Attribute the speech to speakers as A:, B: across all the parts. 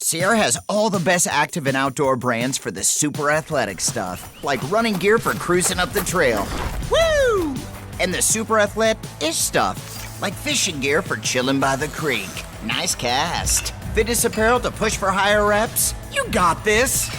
A: Sierra has all the best active and outdoor brands for the super athletic stuff, like running gear for cruising up the trail. Woo! And the super athletic-ish stuff, like fishing gear for chilling by the creek. Nice cast. Fitness apparel to push for higher reps. You got this.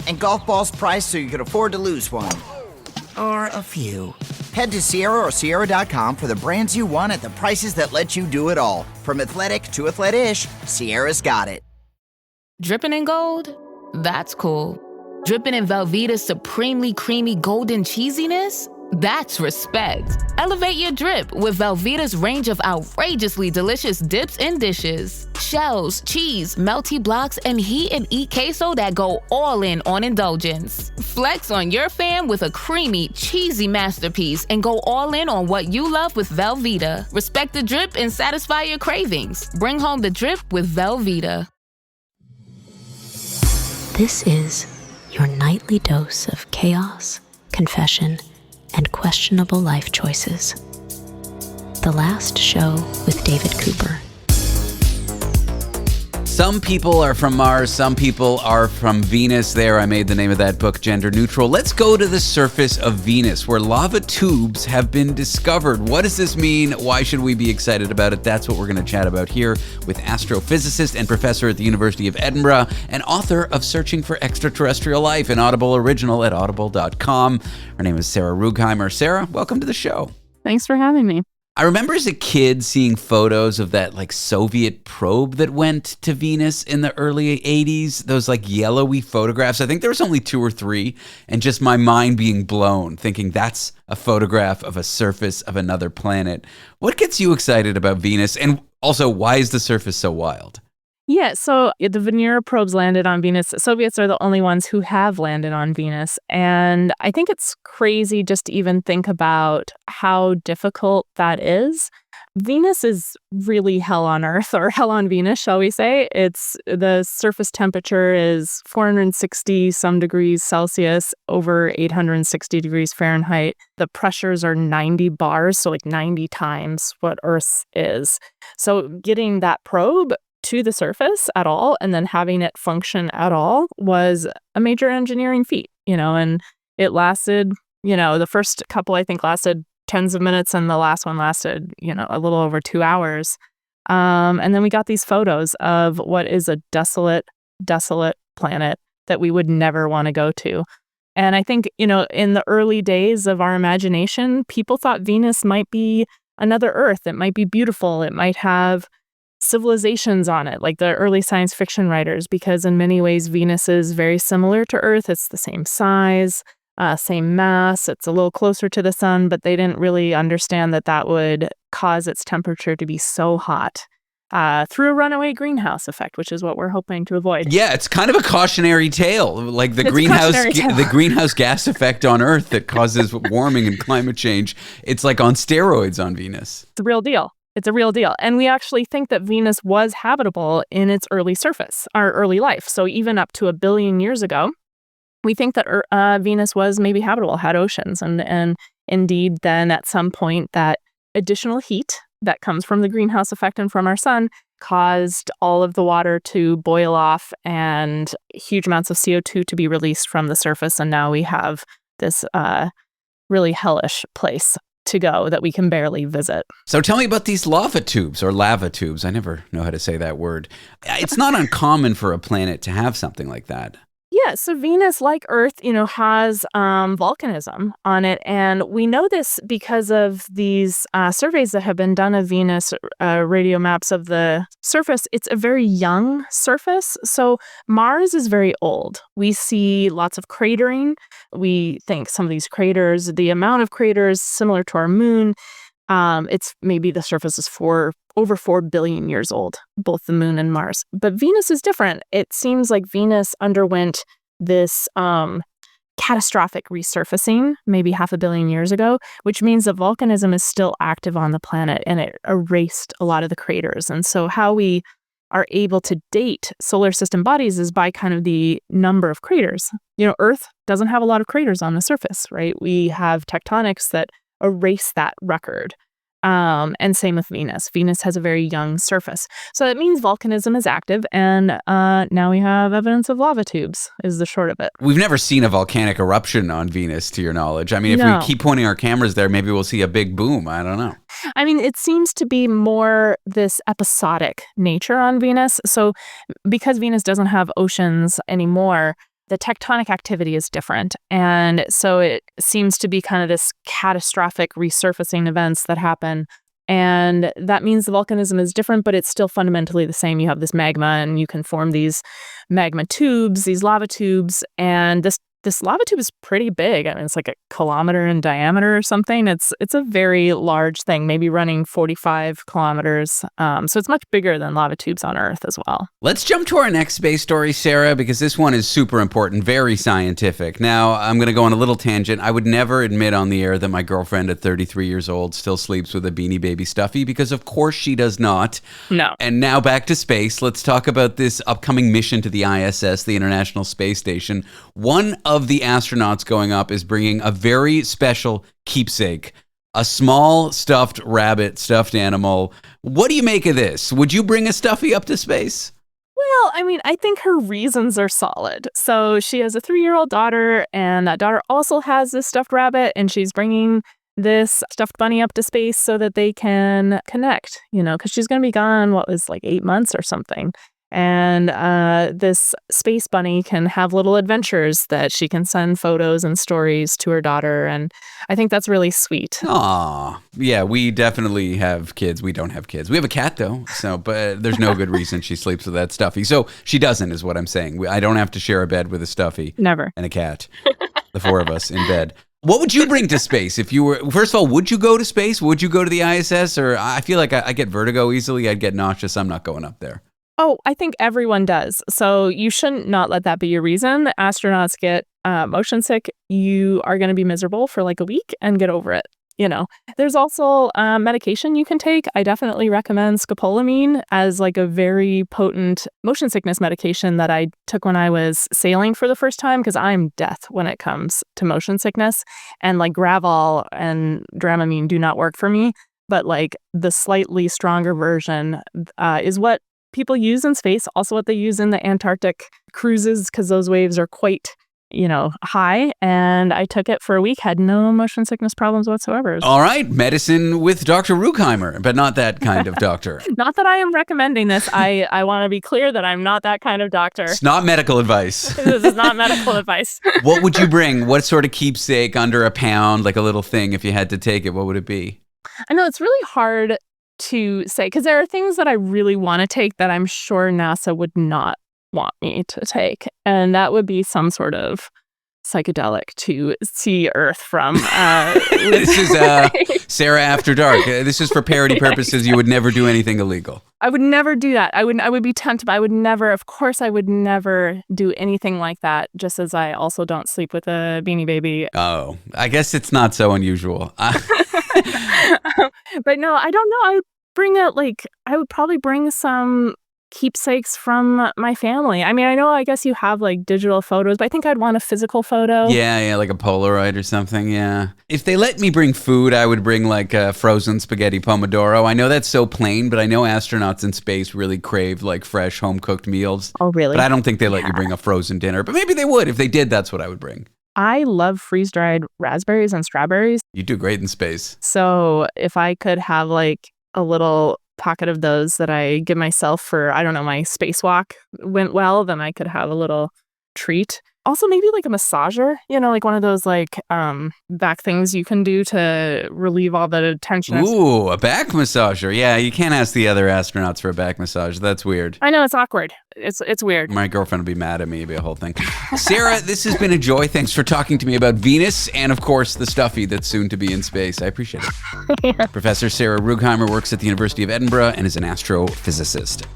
A: And golf balls priced so you can afford to lose one. Or a few. Head to Sierra or Sierra.com for the brands you want at the prices that let you do it all. From athletic to athletic-ish, Sierra's got it.
B: Dripping in gold? That's cool. Dripping in Velveeta's supremely creamy golden cheesiness? That's respect. Elevate your drip with Velveeta's range of outrageously delicious dips and dishes. Shells, cheese, melty blocks, and heat and eat queso that go all in on indulgence. Flex on your fam with a creamy, cheesy masterpiece and go all in on what you love with Velveeta. Respect the drip and satisfy your cravings. Bring home the drip with Velveeta.
C: This is your nightly dose of chaos, confession, and questionable life choices. The Last Show with David Cooper.
D: Some people are from Mars, some people are from Venus. There, I made the name of that book gender neutral. Let's go to the surface of Venus, where lava tubes have been discovered. What does this mean? Why should we be excited about it? That's what we're going to chat about here with astrophysicist and professor at the University of Edinburgh and author of Searching for Extraterrestrial Life, an Audible original at audible.com. Her name is Sarah Rugheimer. Sarah, welcome to the show.
E: Thanks for having me.
D: I remember as a kid seeing photos of that Soviet probe that went to Venus in the early 80s, those yellowy photographs. I think there was only 2 or 3, and just my mind being blown, thinking that's a photograph of a surface of another planet. What gets you excited about Venus? And also, why is the surface so wild?
E: Yeah, so the Venera probes landed on Venus. The Soviets are the only ones who have landed on Venus. And I think it's crazy just to even think about how difficult that is. Venus is really hell on Earth, or hell on Venus, shall we say. The surface temperature is 460 some degrees Celsius, over 860 degrees Fahrenheit. The pressures are 90 bars, so 90 times what Earth is. So getting that probe to the surface at all and then having it function at all was a major engineering feat, and it lasted, the first couple I think lasted tens of minutes and the last one lasted, a little over 2 hours. And then we got these photos of what is a desolate planet that we would never want to go to. And I think, in the early days of our imagination, people thought Venus might be another Earth. It might be beautiful. It might have civilizations on it, like the early science fiction writers, because in many ways Venus is very similar to Earth. It's the same size, same mass. It's a little closer to the sun, but they didn't really understand that would cause its temperature to be so hot through a runaway greenhouse effect, which is what we're hoping to avoid.
D: Yeah, it's kind of a cautionary tale, like the greenhouse gas effect on Earth that causes warming and climate change. It's like on steroids on Venus.
E: It's a real deal. It's a real deal. And we actually think that Venus was habitable in its early surface, our early life. So even up to 1 billion years ago, we think that Venus was maybe habitable, had oceans. And indeed, then at some point, that additional heat that comes from the greenhouse effect and from our sun caused all of the water to boil off and huge amounts of CO2 to be released from the surface. And now we have this really hellish place to go that we can barely visit.
D: So tell me about these lava tubes or lava tubes. I never know how to say that word. It's not uncommon for a planet to have something like that.
E: Yeah, so Venus, like Earth, has volcanism on it. And we know this because of these surveys that have been done of Venus, radio maps of the surface. It's a very young surface. So Mars is very old. We see lots of cratering. We think some of these craters, the amount of craters similar to our moon, it's maybe the surface is over 4 billion years old, both the moon and Mars. But Venus is different. It seems like Venus underwent this catastrophic resurfacing maybe 500 million years ago, which means that volcanism is still active on the planet and it erased a lot of the craters. And so how we are able to date solar system bodies is by kind of the number of craters. Earth doesn't have a lot of craters on the surface, right? We have tectonics that erase that record. And same with Venus. Venus has a very young surface. So that means volcanism is active. And now we have evidence of lava tubes is the short of it.
D: We've never seen a volcanic eruption on Venus, to your knowledge. I mean, if we keep pointing our cameras there, maybe we'll see a big boom. I don't know.
E: I mean, it seems to be more this episodic nature on Venus. So because Venus doesn't have oceans anymore, the tectonic activity is different. And so it seems to be kind of this catastrophic resurfacing events that happen. And that means the volcanism is different, but it's still fundamentally the same. You have this magma and you can form these magma tubes, these lava tubes. And this lava tube is pretty big. I mean, it's like a kilometer in diameter or something. It's a very large thing, maybe running 45 kilometers. So it's much bigger than lava tubes on Earth as well.
D: Let's jump to our next space story, Sarah, because this one is super important, very scientific. Now, I'm going to go on a little tangent. I would never admit on the air that my girlfriend at 33 years old still sleeps with a Beanie Baby stuffy, because of course she does not.
E: No.
D: And now back to space. Let's talk about this upcoming mission to the ISS, the International Space Station. One of the astronauts going up is bringing a very special keepsake, a small stuffed rabbit, stuffed animal. What do you make of this? Would you bring a stuffy up to space?
E: Well, I mean, I think her reasons are solid. So she has a 3-year-old daughter, and that daughter also has this stuffed rabbit, and she's bringing this stuffed bunny up to space so that they can connect, because she's going to be gone, 8 months or something. And this space bunny can have little adventures that she can send photos and stories to her daughter. And I think that's really sweet.
D: Aw, yeah, we definitely have kids. We don't have kids. We have a cat, though. But there's no good reason she sleeps with that stuffy. So she doesn't, is what I'm saying. I don't have to share a bed with a stuffy.
E: Never.
D: And a cat. The 4 of us in bed. What would you bring to space if you were, first of all, would you go to space? Would you go to the ISS? Or I feel like I get vertigo easily. I'd get nauseous. I'm not going up there.
E: Oh, I think everyone does. So you shouldn't not let that be your reason. Astronauts get motion sick. You are going to be miserable for a week and get over it. There's also medication you can take. I definitely recommend scopolamine as a very potent motion sickness medication that I took when I was sailing for the first time, because I'm death when it comes to motion sickness. And Gravol and Dramamine do not work for me. But the slightly stronger version is what people use in space, also what they use in the Antarctic cruises, because those waves are quite, high. And I took it for a week, had no motion sickness problems whatsoever.
D: All right, medicine with Dr. Ruckheimer, but not that kind of doctor.
E: Not that I am recommending this. I want to be clear that I'm not that kind of doctor.
D: It's not medical advice.
E: This is not medical advice.
D: What would you bring? What sort of keepsake under a pound, like a little thing, if you had to take it, what would it be?
E: I know it's really hard to say, because there are things that I really want to take that I'm sure NASA would not want me to take. And that would be some sort of psychedelic to see Earth from.
D: This is Sarah After Dark. This is for parody purposes. You would never do anything illegal.
E: I would never do that. I would be tempted. I would never do anything like that, just as I also don't sleep with a Beanie Baby.
D: Oh, I guess it's not so unusual.
E: But no, I don't know. I would probably bring some keepsakes from my family. I mean, I guess you have digital photos, but I think I'd want a physical photo.
D: Yeah, like a Polaroid or something, yeah. If they let me bring food, I would bring a frozen spaghetti pomodoro. I know that's so plain, but I know astronauts in space really crave fresh home-cooked meals.
E: Oh, really?
D: But I don't think they let you bring a frozen dinner, but maybe they would. If they did, that's what I would bring.
E: I love freeze-dried raspberries and strawberries.
D: You do great in space.
E: So if I could have a little pocket of those that I give myself for, my spacewalk went well, then I could have a little treat. Also, maybe a massager, one of those back things you can do to relieve all the tension.
D: Ooh, a back massager. Yeah, you can't ask the other astronauts for a back massage. That's weird.
E: I know, it's awkward. It's weird.
D: My girlfriend would be mad at me. It'd be a whole thing. Sarah, this has been a joy. Thanks for talking to me about Venus and, of course, the stuffy that's soon to be in space. I appreciate it. Yeah. Professor Sarah Ruckheimer works at the University of Edinburgh and is an astrophysicist.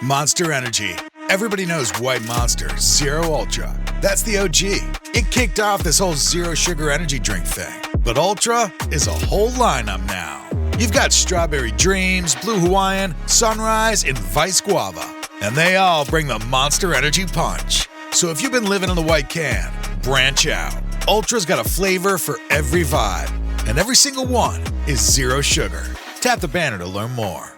F: Monster Energy. Everybody knows White Monster, Zero Ultra. That's the OG. It kicked off this whole zero sugar energy drink thing. But Ultra is a whole lineup now. You've got Strawberry Dreams, Blue Hawaiian, Sunrise, and Vice Guava. And they all bring the Monster Energy punch. So if you've been living in the white can, branch out. Ultra's got a flavor for every vibe. And every single one is zero sugar. Tap the banner to learn more.